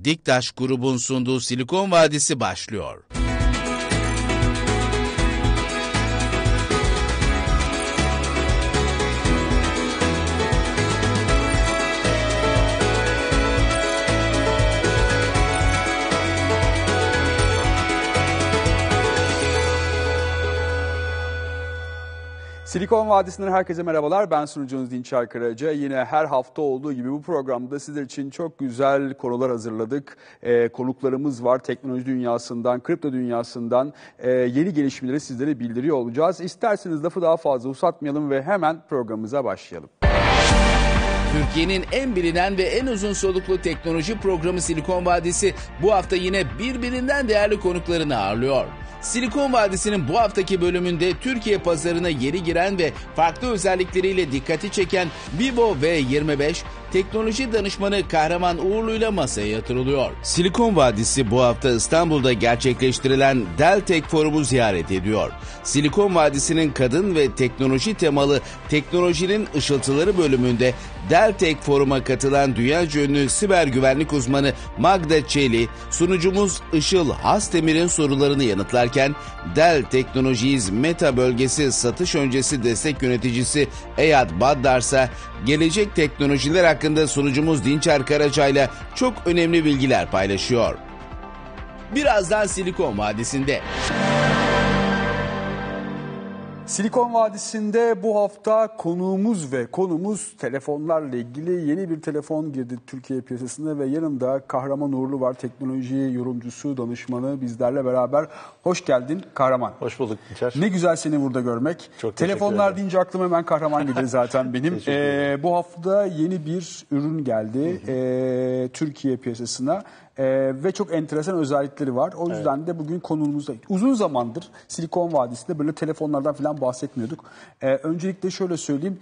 Diktaş grubun sunduğu Silikon Vadisi başlıyor. Silikon Vadisi'nden herkese merhabalar. Ben sunucunuz Dinçer Karaca. Yine her hafta olduğu gibi bu programda sizler için çok güzel konular hazırladık. Konuklarımız var. Teknoloji dünyasından, kripto dünyasından yeni gelişmeleri sizlere bildiriyor olacağız. İsterseniz lafı daha fazla uzatmayalım ve hemen programımıza başlayalım. Türkiye'nin en bilinen ve en uzun soluklu teknoloji programı Silikon Vadisi bu hafta yine birbirinden değerli konuklarını ağırlıyor. Silikon Vadisi'nin bu haftaki bölümünde Türkiye pazarına yeni giren ve farklı özellikleriyle dikkati çeken Vivo V25 teknoloji danışmanı Kahraman Uğurlu'yla masaya yatırılıyor. Silikon Vadisi bu hafta İstanbul'da gerçekleştirilen Dell Tech Forum'u ziyaret ediyor. Silikon Vadisi'nin kadın ve teknoloji temalı teknolojinin ışıltıları bölümünde Dell Tech Forum'a katılan dünyaca ünlü siber güvenlik uzmanı Magda Çeli, sunucumuz Işıl Hastemir'in sorularını yanıtlarken Dell Technologies Meta bölgesi satış öncesi destek yöneticisi Eyad Baddar ise gelecek teknolojiler hakkında sunucumuz Dinçer Karaca'yla çok önemli bilgiler paylaşıyor. Birazdan Silikon Vadisi'nde. Silikon Vadisi'nde bu hafta konumuz telefonlarla ilgili. Yeni bir telefon girdi Türkiye piyasasına ve yanında Kahraman Uğurlu var. Teknoloji yorumcusu, danışmanı bizlerle beraber. Hoş geldin Kahraman. Hoş bulduk Dinçer. Ne güzel seni burada görmek. Çok Telefonlar deyince aklıma hemen Kahraman gelir zaten benim. Bu hafta yeni bir ürün geldi Türkiye piyasasına. Ve çok enteresan özellikleri var. O yüzden de bugün konumuzda uzun zamandır Silikon Vadisi'nde böyle telefonlardan falan bahsetmiyorduk. Öncelikle şöyle söyleyeyim,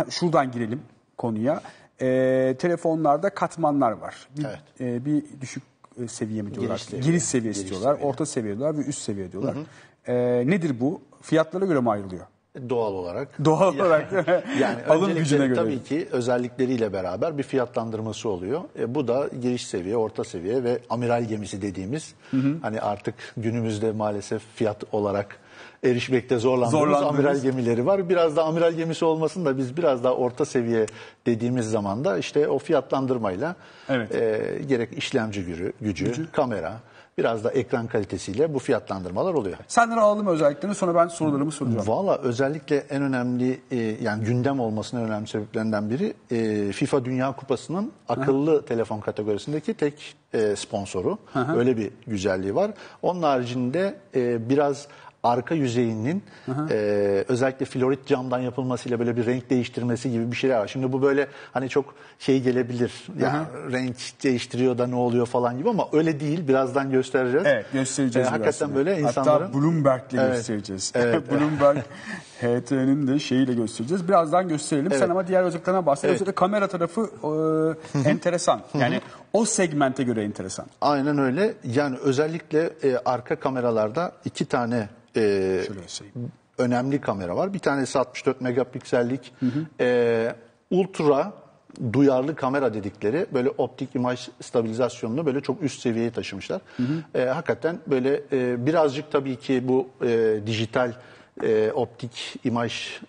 şuradan girelim konuya. Telefonlarda katmanlar var. Bir düşük seviye mi diyorlar? Giriş seviyesi diyorlar, orta seviye diyorlar ve üst seviye diyorlar. Nedir bu? Fiyatlara göre mi ayrılıyor? Doğal olarak. Yani alım gücüne göre. Tabii ki özellikleriyle beraber bir fiyatlandırması oluyor. Bu da giriş seviye, orta seviye ve amiral gemisi dediğimiz hani artık günümüzde maalesef fiyat olarak erişmekte zorlandığımız amiral gemileri var. Biraz da amiral gemisi olmasın da biz biraz daha orta seviye dediğimiz zaman da işte o fiyatlandırmayla gerek işlemci gücü, kamera, biraz da ekran kalitesiyle bu fiyatlandırmalar oluyor. Senden alalım özelliklerini, sonra ben sorularımı soracağım. Valla özellikle en önemli yani gündem olmasının en önemli sebeplerinden biri FIFA Dünya Kupası'nın akıllı telefon kategorisindeki tek sponsoru. Öyle bir güzelliği var. Onun haricinde biraz arka yüzeyinin özellikle florit camdan yapılmasıyla böyle bir renk değiştirmesi gibi bir şeyler var. Şimdi bu böyle hani çok şey gelebilir. Yani renk değiştiriyor da ne oluyor falan gibi ama öyle değil. Birazdan göstereceğiz. Evet, göstereceğiz. Hakikaten böyle insanların... Hatta Bloomberg'le göstereceğiz. Bloomberg HT'nin de şeyiyle göstereceğiz. Birazdan gösterelim. Sen ama diğer özelliklerine bahset. Özellikle kamera tarafı enteresan. Yani o segmente göre enteresan. Aynen öyle. Yani özellikle arka kameralarda iki tane önemli kamera var. Bir tanesi 64 megapiksellik ultra duyarlı kamera dedikleri böyle optik imaj stabilizasyonunu böyle çok üst seviyeye taşımışlar. Hakikaten böyle birazcık tabii ki bu dijital optik imaj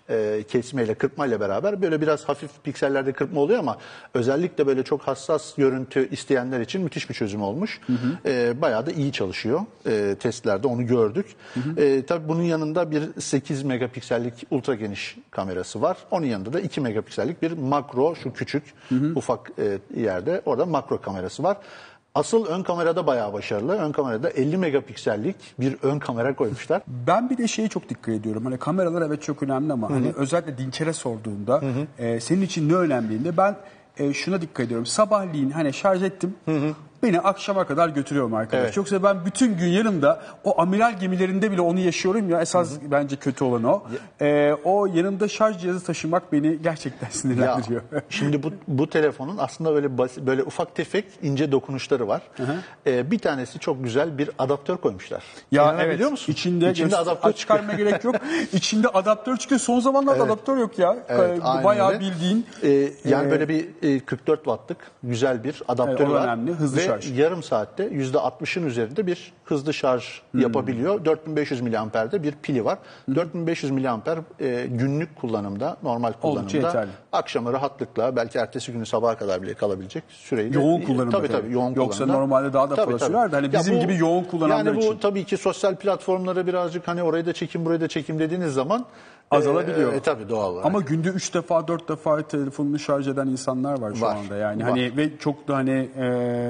kesmeyle, kırpmayla beraber böyle biraz hafif piksellerde kırpma oluyor ama özellikle böyle çok hassas görüntü isteyenler için müthiş bir çözüm olmuş. Bayağı da iyi çalışıyor. Testlerde onu gördük. Tabii bunun yanında bir 8 megapiksellik ultra geniş kamerası var. Onun yanında da 2 megapiksellik bir makro, şu küçük ufak yerde orada makro kamerası var. Asıl ön kamerada bayağı başarılı. Ön kamerada 50 megapiksellik bir ön kamera koymuşlar. Ben bir de şeye çok dikkat ediyorum. Hani kameralar evet çok önemli ama hani özellikle Dinçer'e sorduğunda senin için ne önemliğinde ben şuna dikkat ediyorum. Sabahleyin hani şarj ettim. beni akşama kadar götürüyorum arkadaş. Evet. Yoksa ben bütün gün yanımda o amiral gemilerinde bile onu yaşıyorum ya. Esas bence kötü olan o. O yanımda şarj cihazı taşımak beni gerçekten sinirlendiriyor. Şimdi bu telefonun aslında böyle ufak tefek ince dokunuşları var. Bir tanesi çok güzel bir adaptör koymuşlar. Ya evet, biliyor musun? İçinde adaptör çıkarmaya gerek yok. İçinde adaptör çıkıyor. Son zamanlarda adaptör yok ya. Evet, Bayağı öyle. bildiğin. Yani böyle bir 44 wattlık güzel bir adaptörü var. Önemli, hızlı ve şarj. yarım saatte %60'ın üzerinde bir hızlı şarj yapabiliyor. 4500 miliamper'de bir pili var. 4500 miliamper günlük kullanımda, normal kullanımda akşamı rahatlıkla, belki ertesi günü sabaha kadar bile kalabilecek süreyi. Yoğun kullanımda. Tabii yoğun Yoksa kullanımda. normalde daha da fazla sürer de hani bizim gibi yoğun kullananlar için. Yani bu tabii ki sosyal platformlara birazcık hani orayı da çekim burayı da çekim dediğiniz zaman azalabiliyor. Tabii doğal olarak. Ama günde 3 defa 4 defa telefonunu şarj eden insanlar var şu anda yani. Var. Hani ve çok da hani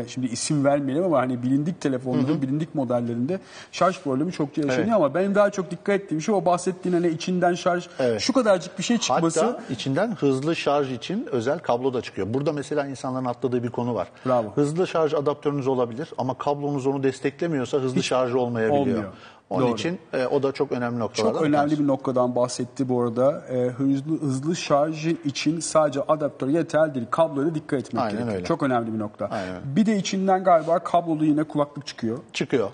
şimdi isim vermeyelim ama hani bilindik telefonların bilindik modellerinde şarj problemi çokça yaşanıyor ama benim daha çok dikkat ettiğim şey o bahsettiğin hani içinden şarj şu kadarcık bir şey çıkması. Hatta içinden hızlı şarj için özel kablo da çıkıyor. Burada mesela insanların atladığı bir konu var. Bravo. Hızlı şarj adaptörünüz olabilir ama kablonuz onu desteklemiyorsa hızlı şarj olmayabiliyor. Olmuyor. Onun için o da çok önemli noktalardan. Çok önemli bir noktadan bahsetti bu arada. Hızlı şarj için sadece adaptör yeterli değil. Kabloya dikkat etmek gerekiyor. Öyle. Çok önemli bir nokta. Aynen öyle. Bir de içinden galiba kablolu yine kulaklık çıkıyor. Çıkıyor.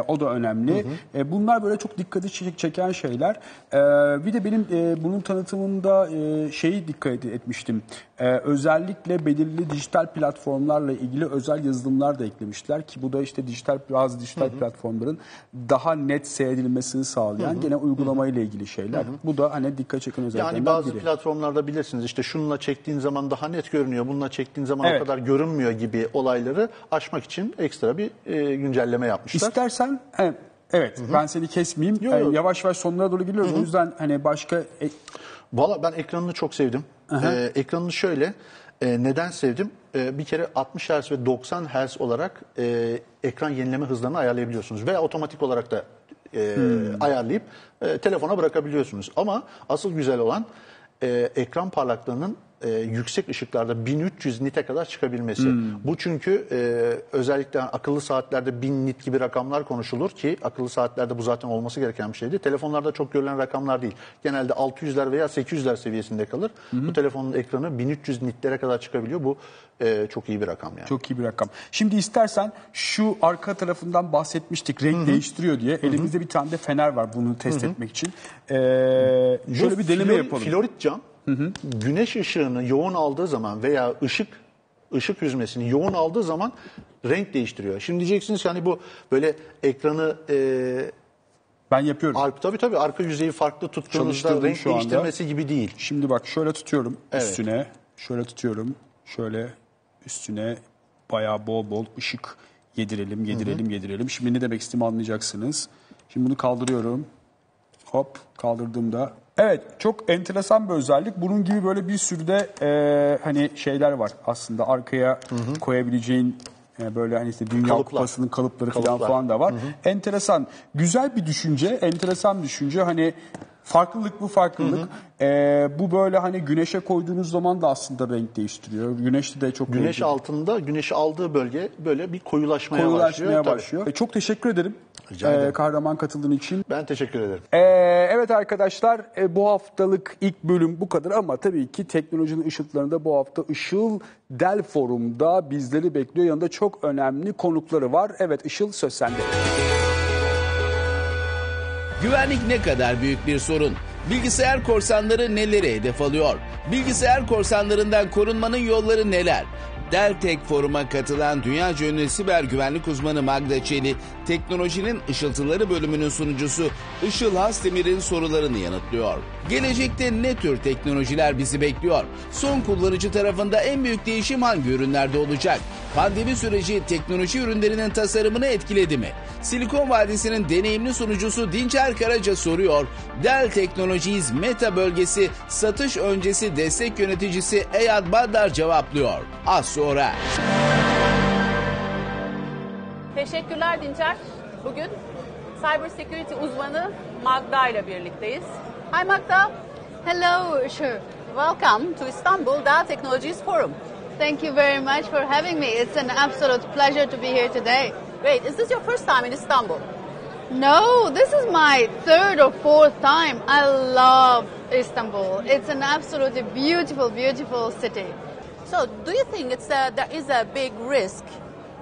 O da önemli. Bunlar böyle çok dikkati çeken şeyler. Bir de benim bunun tanıtımında şeyi dikkat etmiştim. Özellikle belirli dijital platformlarla ilgili özel yazılımlar da eklemişler ki bu da işte bazı dijital platformların daha net seyredilmesini sağlayan gene uygulama ile ilgili şeyler. Bu da hani dikkat çeken özelliklerden Yani bazı biri. platformlarda bilirsiniz işte şununla çektiğin zaman daha net görünüyor, bununla çektiğin zaman o kadar görünmüyor gibi olayları aşmak için ekstra bir güncelleme yapmışlar. İstersen ben seni kesmeyeyim. Yavaş yavaş sonlara doğru gidiyoruz. O yüzden hani başka... Valla ben ekranını çok sevdim. Ekranını şöyle, neden sevdim? Bir kere 60 Hz ve 90 Hz olarak ekran yenileme hızlarını ayarlayabiliyorsunuz. Veya otomatik olarak da ayarlayıp telefona bırakabiliyorsunuz. Ama asıl güzel olan ekran parlaklığının yüksek ışıklarda 1300 nite kadar çıkabilmesi. Bu çünkü özellikle akıllı saatlerde 1000 nit gibi rakamlar konuşulur ki akıllı saatlerde bu zaten olması gereken bir şeydi. Telefonlarda çok görülen rakamlar değil. Genelde 600'ler veya 800'ler seviyesinde kalır. Bu telefonun ekranı 1300 nitlere kadar çıkabiliyor. Bu çok iyi bir rakam yani. Çok iyi bir rakam. Şimdi istersen şu arka tarafından bahsetmiştik. Renk değiştiriyor diye. Elimizde bir tane de fener var bunu test etmek için. Şöyle bir deneme yapalım. Florit cam güneş ışığını yoğun aldığı zaman veya ışık hüzmesini yoğun aldığı zaman renk değiştiriyor. Şimdi diyeceksiniz ki hani bu böyle ekranı ben yapıyorum. Tabii arka yüzeyi farklı tuttuğunuzda renk değiştirmesi gibi değil. Şimdi bak şöyle tutuyorum üstüne. Şöyle tutuyorum. Şöyle üstüne bayağı bol bol ışık yedirelim. Şimdi ne demek istediğimi anlayacaksınız. Şimdi bunu kaldırıyorum. Hop kaldırdığımda. Evet çok enteresan bir özellik. Bunun gibi böyle bir sürü de hani şeyler var aslında arkaya koyabileceğin böyle hani işte Dünya Kupası'nın kalıpları falan da var. Enteresan, güzel bir düşünce, enteresan bir düşünce. Hani farklılık bu farklılık. Bu böyle hani güneşe koyduğunuz zaman da aslında renk değiştiriyor. Güneşte de çok güneş altında güneşi aldığı bölge böyle bir koyulaşmaya başlıyor. Çok teşekkür ederim. Kahraman katıldığın için. Ben teşekkür ederim. Evet arkadaşlar bu haftalık ilk bölüm bu kadar ama tabii ki teknolojinin ışıltılarında bu hafta Işıl Dell Forum'da bizleri bekliyor. Yanında çok önemli konukları var. Evet Işıl söz sende. Güvenlik ne kadar büyük bir sorun? Bilgisayar korsanları neleri hedef alıyor? Bilgisayar korsanlarından korunmanın yolları neler? Dell Tech Forum'a katılan dünyaca ünlü siber güvenlik uzmanı Magda Çeli, teknolojinin ışıltıları bölümünün sunucusu Işıl Hasdemir'in sorularını yanıtlıyor. Gelecekte ne tür teknolojiler bizi bekliyor? Son kullanıcı tarafında en büyük değişim hangi ürünlerde olacak? Pandemi süreci teknoloji ürünlerinin tasarımını etkiledi mi? Silikon Vadisi'nin deneyimli sunucusu Dinçer Karaca soruyor. Dell Technologies Meta bölgesi satış öncesi destek yöneticisi Eyad Baddar cevaplıyor. Az sonra. Teşekkürler Dinçer. Bugün Cyber Security uzmanı Magda ile birlikteyiz. Hi Magda. Hello, sure. Welcome to Istanbul Dell Technologies Forum. Thank you very much for having me. It's an absolute pleasure to be here today. Great. Is this your first time in Istanbul? No, this is my third or fourth time. I love Istanbul. It's an absolutely beautiful, beautiful city. So do you think there is a big risk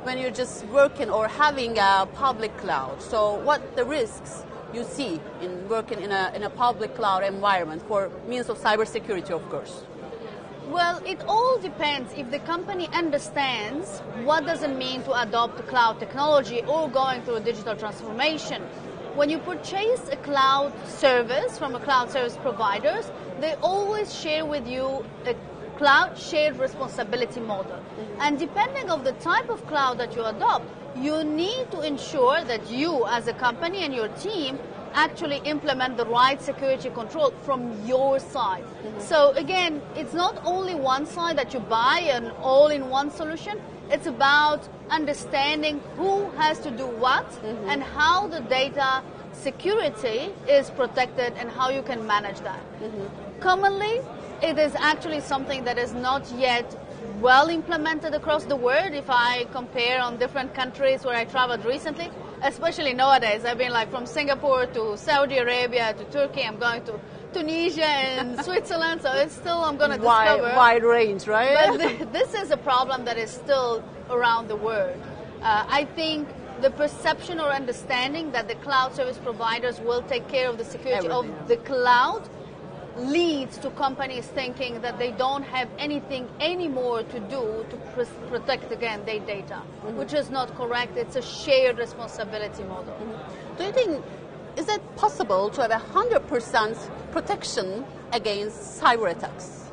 when you're just working or having a public cloud? So what the risks you see in working in a public cloud environment for means of cybersecurity, of course? Well, it all depends if the company understands what does it mean to adopt cloud technology or going through a digital transformation. When you purchase a cloud service from a cloud service providers, they always share with you a cloud shared responsibility model. And depending on the type of cloud that you adopt, you need to ensure that you as a company and your team actually implement the right security control from your side. So again, it's not only one side that you buy an all-in-one solution. It's about understanding who has to do what and how the data security is protected and how you can manage that. Commonly, it is actually something that is not yet well implemented across the world. If I compare on different countries where I traveled recently, especially nowadays, I've been like from Singapore to Saudi Arabia to Turkey, I'm going to Tunisia and Switzerland, so it's still, I'm going to discover. Wide range, right? But this is a problem that is still around the world. I think the perception or understanding that the cloud service providers will take care of the security of the cloud leads to companies thinking that they don't have anything anymore to do to protect, again, their data, which is not correct. It's a shared responsibility model. Do you think, is it possible to have 100% protection against cyber attacks?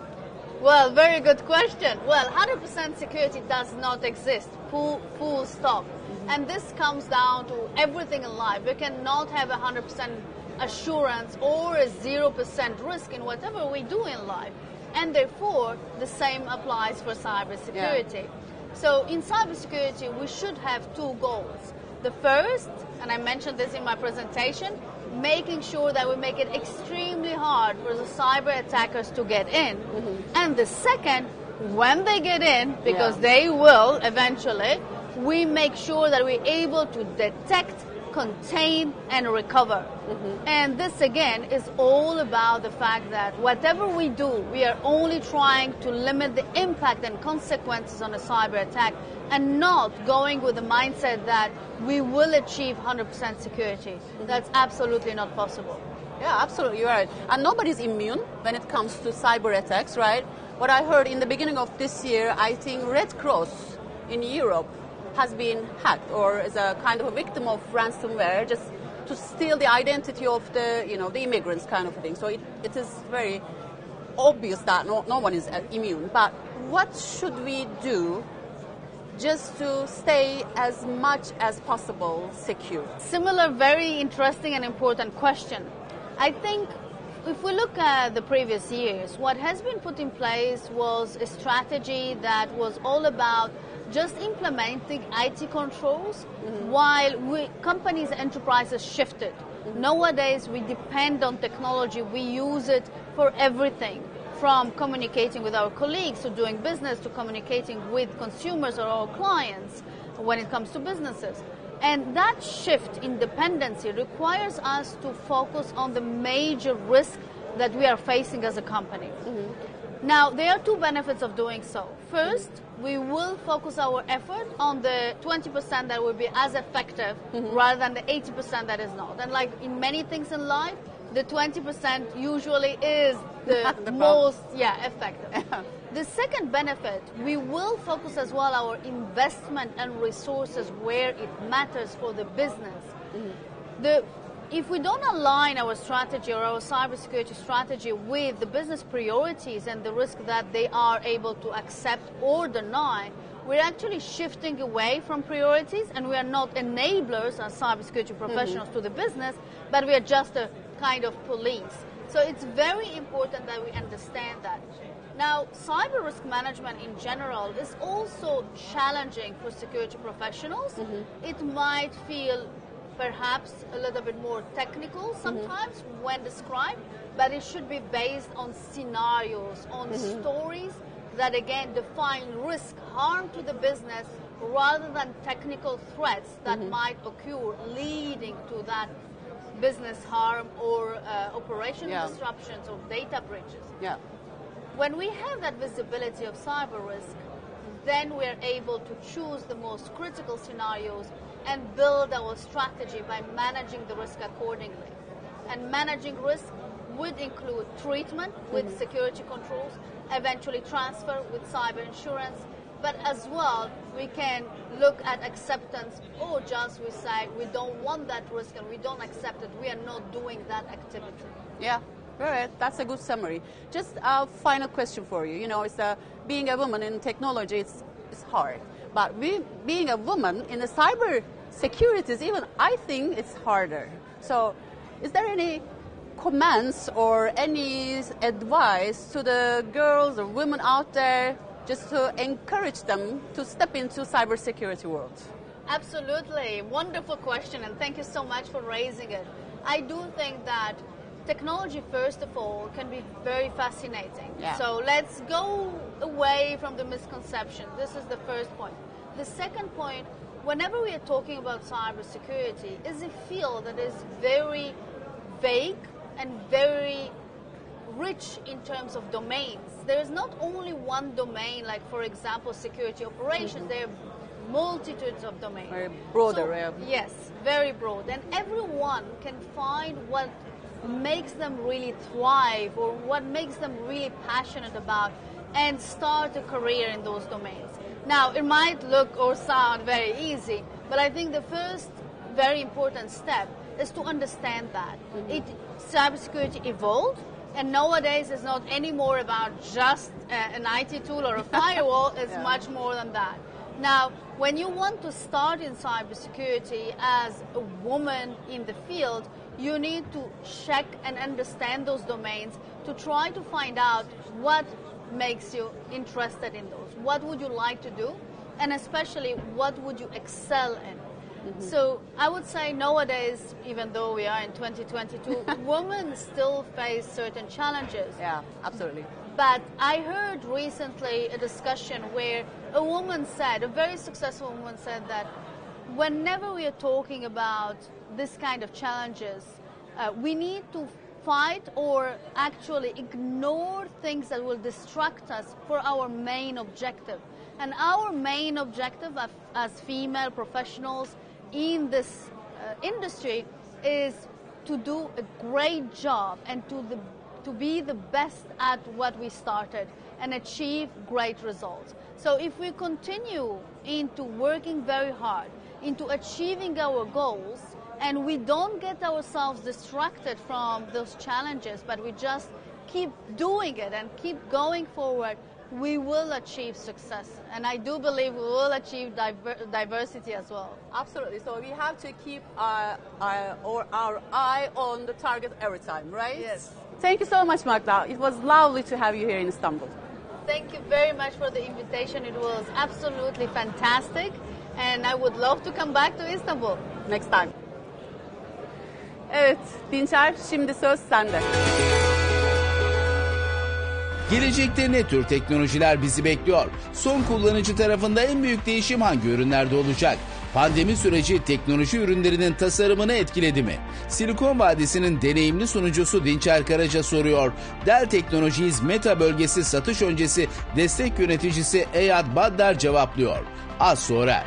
Well, very good question. Well, 100% security does not exist, full stop. And this comes down to everything in life. We cannot have 100% assurance or a 0% risk in whatever we do in life. And therefore, the same applies for cybersecurity. So in cybersecurity, we should have two goals. The first, and I mentioned this in my presentation, making sure that we make it extremely hard for the cyber attackers to get in. And the second, when they get in, because they will eventually, we make sure that we're able to detect, contain, and recover. And this again is all about the fact that whatever we do, we are only trying to limit the impact and consequences on a cyber attack and not going with the mindset that we will achieve 100% security. That's absolutely not possible. Yeah, absolutely, you're right. And nobody's immune when it comes to cyber attacks, right? What I heard in the beginning of this year, I think Red Cross in Europe has been hacked or is a kind of a victim of ransomware just to steal the identity of the, the immigrants kind of a thing. So it is very obvious that no one is immune. But what should we do just to stay as much as possible secure? Similar, very interesting and important question. I think if we look at the previous years, what has been put in place was a strategy that was all about just implementing IT controls while companies, enterprises shifted. Nowadays, we depend on technology. We use it for everything, from communicating with our colleagues to doing business to communicating with consumers or our clients when it comes to businesses. And that shift in dependency requires us to focus on the major risk that we are facing as a company. Now, there are two benefits of doing so. First, we will focus our effort on the 20% that will be as effective rather than the 80% that is not. And like in many things in life, the 20% usually is the most effective. The second benefit, we will focus as well our investment and resources where it matters for the business. If we don't align our strategy or our cybersecurity strategy with the business priorities and the risk that they are able to accept or deny, we're actually shifting away from priorities, and we are not enablers as cybersecurity professionals to the business, but we are just a kind of police. So it's very important that we understand that. Now, cyber risk management in general is also challenging for security professionals. It might feel perhaps a little bit more technical sometimes when described, but it should be based on scenarios, on stories that again define risk, harm to the business, rather than technical threats that might occur leading to that business harm or operational disruptions or data breaches. Yeah. When we have that visibility of cyber risk, then we're able to choose the most critical scenarios and build our strategy by managing the risk accordingly. And managing risk would include treatment with security controls, eventually transfer with cyber insurance, but as well we can look at acceptance, or just we say we don't want that risk and we don't accept it, we are not doing that activity. Yeah. All right, that's a good summary. Just a final question for you. You know, it's being a woman in technology, it's hard. But being a woman in the cyber security is even, I think, it's harder. So is there any comments or any advice to the girls or women out there just to encourage them to step into cybersecurity world? Absolutely. Wonderful question, and thank you so much for raising it. I do think that technology, first of all, can be very fascinating. Yeah. So let's go away from the misconception. This is the first point. The second point, whenever we are talking about cybersecurity, is a field that is very vague and very rich in terms of domains. There is not only one domain, like, for example, security operations. There are multitudes of domains. Very broader. So, yes, very broad. And everyone can find what makes them really thrive or what makes them really passionate about and start a career in those domains. Now, it might look or sound very easy, but I think the first very important step is to understand that. Cybersecurity evolved, and nowadays it's not anymore about just an IT tool or a firewall, it's much more than that. Now, when you want to start in cybersecurity as a woman in the field, you need to check and understand those domains to try to find out what makes you interested in those. What would you like to do? And especially, what would you excel in? So I would say nowadays, even though we are in 2022, women still face certain challenges. Yeah, absolutely. But I heard recently a discussion where a woman said, a very successful woman said that whenever we are talking about this kind of challenges, we need to fight or actually ignore things that will distract us for our main objective. And our main objective as female professionals in this industry is to do a great job and to be the best at what we started and achieve great results. So if we continue into working very hard, into achieving our goals, and we don't get ourselves distracted from those challenges, but we just keep doing it and keep going forward, we will achieve success. And I do believe we will achieve diversity as well. Absolutely. So we have to keep our eye on the target every time, right? Yes. Thank you so much, Magda. It was lovely to have you here in Istanbul. Thank you very much for the invitation. It was absolutely fantastic. And I would love to come back to Istanbul. Next time. Evet, Dinçer, şimdi söz sende. Gelecekte ne tür teknolojiler bizi bekliyor? Son kullanıcı tarafında en büyük değişim hangi ürünlerde olacak? Pandemi süreci teknoloji ürünlerinin tasarımını etkiledi mi? Silikon Vadisi'nin deneyimli sunucusu Dinçer Karaca soruyor. Dell Technologies Meta bölgesi satış öncesi destek yöneticisi Eyad Baddar cevaplıyor. Az sonra.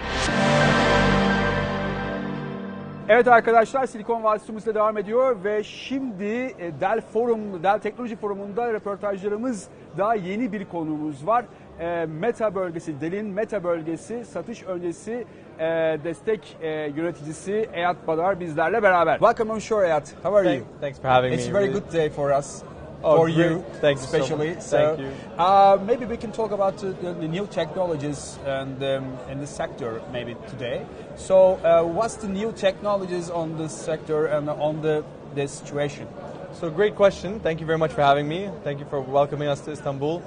Evet arkadaşlar, Silikon Vadisi'mizde devam ediyor ve şimdi Dell Teknoloji Forumu'nda röportajlarımız daha yeni bir konuğumuz var. Meta bölgesi, Dell'in Meta bölgesi satış öncesi destek yöneticisi Eyad Badar bizlerle beraber. Welcome on shore, Eyad. How are you? Thanks for having me. It's a very good day for us. Oh, for great. you, Thanks especially. so much. Thank you. Maybe we can talk about the new technologies and in the sector maybe today. So, what's the new technologies on this sector and on the situation? So, great question. Thank you very much for having me. Thank you for welcoming us to Istanbul.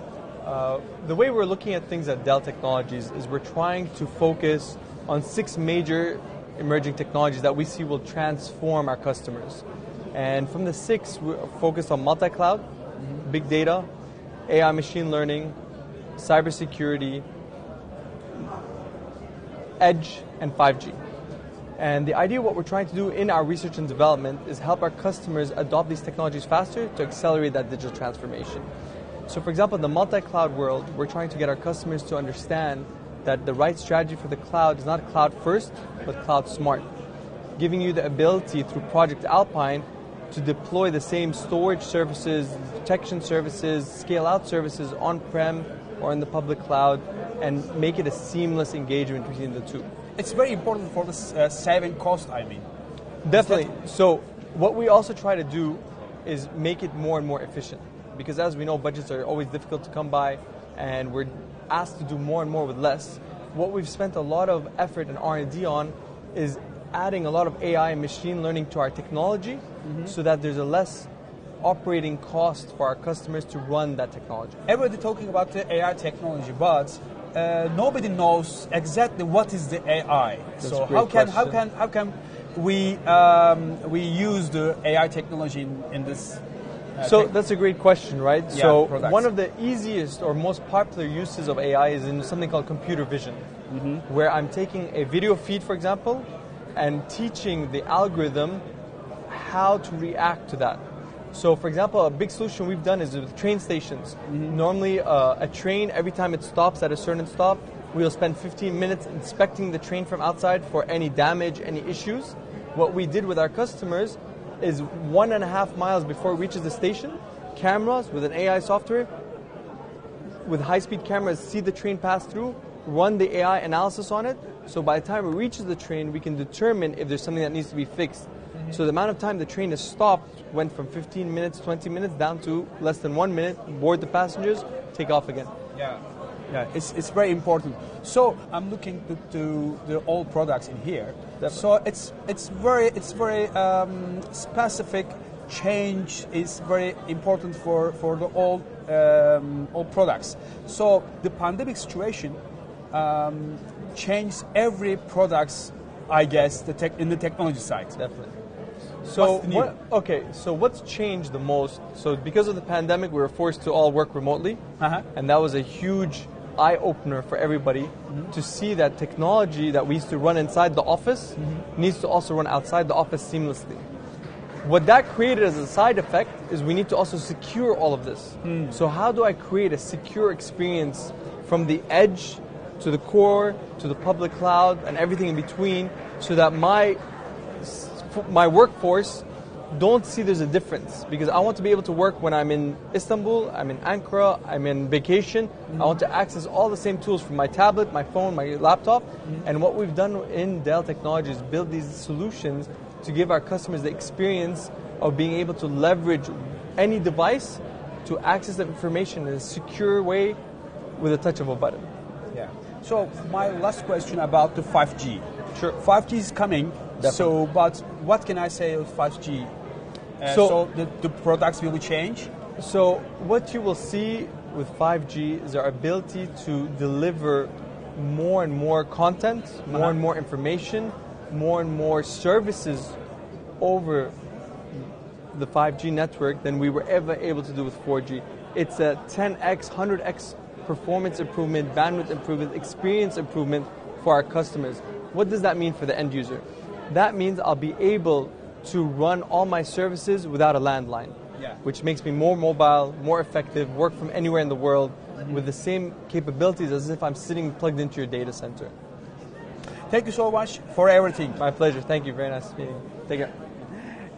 The way we're looking at things at Dell Technologies is we're trying to focus on 6 major emerging technologies that we see will transform our customers. And from the 6, we're focused on multi-cloud, big data, AI machine learning, cybersecurity, edge, and 5G. And the idea of what we're trying to do in our research and development is help our customers adopt these technologies faster to accelerate that digital transformation. So for example, in the multi-cloud world, we're trying to get our customers to understand that the right strategy for the cloud is not cloud first, but cloud smart, giving you the ability through Project Alpine to deploy the same storage services, detection services, scale-out services on-prem or in the public cloud, and make it a seamless engagement between the two. It's very important for the saving cost, I mean. Definitely. So what we also try to do is make it more and more efficient. Because as we know, budgets are always difficult to come by, and we're asked to do more and more with less. What we've spent a lot of effort and R&D on is adding a lot of AI and machine learning to our technology so that there's a less operating cost for our customers to run that technology. Everybody talking about the AI technology, but nobody knows exactly what is the AI. That's so a great how can we use the AI technology in this? So that's a great question, right? Yeah, so products. one of the easiest or most popular uses of AI is in something called computer vision, where I'm taking a video feed, for example, and teaching the algorithm how to react to that. So for example, a big solution we've done is with train stations. Normally a train, every time it stops at a certain stop, we'll spend 15 minutes inspecting the train from outside for any damage, any issues. What we did with our customers is 1.5 miles before it reaches the station, cameras with an AI software, with high-speed cameras, see the train pass through, run the AI analysis on it, so by the time it reaches the train, we can determine if there's something that needs to be fixed. So the amount of time the train is stopped went from 15 minutes, 20 minutes, down to less than 1 minute, board the passengers, take off again. Yeah, it's very important. So I'm looking to the old products in here. Definitely. So it's very specific change is very important for the old products. So the pandemic situation changed every products, I guess, in the technology side. Definitely. So What's new? So what's changed the most? So because of the pandemic, we were forced to all work remotely, and that was a huge eye-opener for everybody to see that technology that we used to run inside the office needs to also run outside the office seamlessly. What that created as a side effect is we need to also secure all of this. So how do I create a secure experience from the edge to the core, to the public cloud, and everything in between, so that my workforce don't see there's a difference? Because I want to be able to work when I'm in Istanbul, I'm in Ankara, I'm in vacation. I want to access all the same tools from my tablet, my phone, my laptop. And what we've done in Dell Technologies is build these solutions to give our customers the experience of being able to leverage any device to access the information in a secure way with a touch of a button. Yeah. So my last question about the 5G. Sure. 5G is coming. Definitely. So, but what can I say of 5G? So the products will change? So what you will see with 5G is our ability to deliver more and more content, more and more information, more and more services over the 5G network than we were ever able to do with 4G. It's a 10x, 100x performance improvement, bandwidth improvement, experience improvement for our customers. What does that mean for the end user? That means I'll be able to run all my services without a landline, which makes me more mobile, more effective, work from anywhere in the world with the same capabilities as if I'm sitting plugged into your data center. Thank you so much for everything. My pleasure. Thank you. Very nice meeting you. Take care.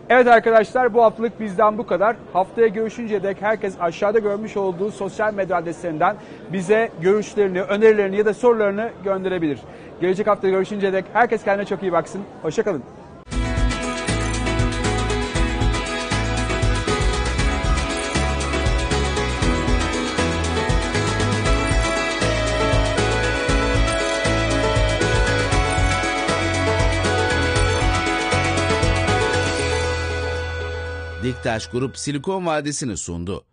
Evet arkadaşlar, bu haftalık bizden bu kadar. Haftaya görüşünceye dek herkes aşağıda görmüş olduğu sosyal medya adreslerinden bize görüşlerini, önerilerini ya da sorularını gönderebilir. Gelecek hafta görüşünceye dek herkes kendine çok iyi baksın. Hoşça kalın. Diktaş Grup Silikon Vadisi'ni sundu.